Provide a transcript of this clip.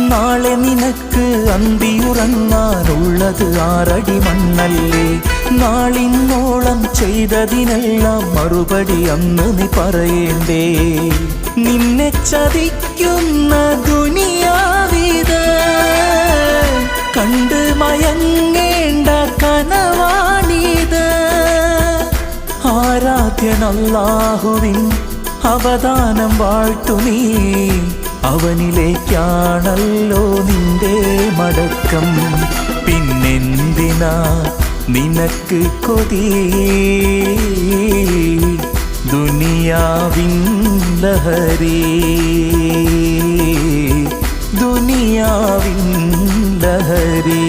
നാളെ നിനക്ക് അന്തിയുറങ്ങാനുള്ളത് 6 അടി മണ്ണല്ലേ. നാളിന്നോളം ചെയ്തതിനെല്ലാം മറുപടി അന്ന് നീ പറയേണ്ടേ. നിന്നെ ചതിക്കുന്ന ദുനിയാവിത് കണ്ട് മയങ്ങേണ്ട കനവാണിത്. ആരാധ്യൻ അല്ലാഹുവിൻ അവദാനം വാഴ്ത്തുമീ. അവനിലേക്കാണല്ലോ നിന്റെ മടക്കം. പിന്നെന്തിനാ നിനക്ക് കൊതി ദുനിയാവിൻ ലഹരി, ദുനിയാവിൻ ലഹരി.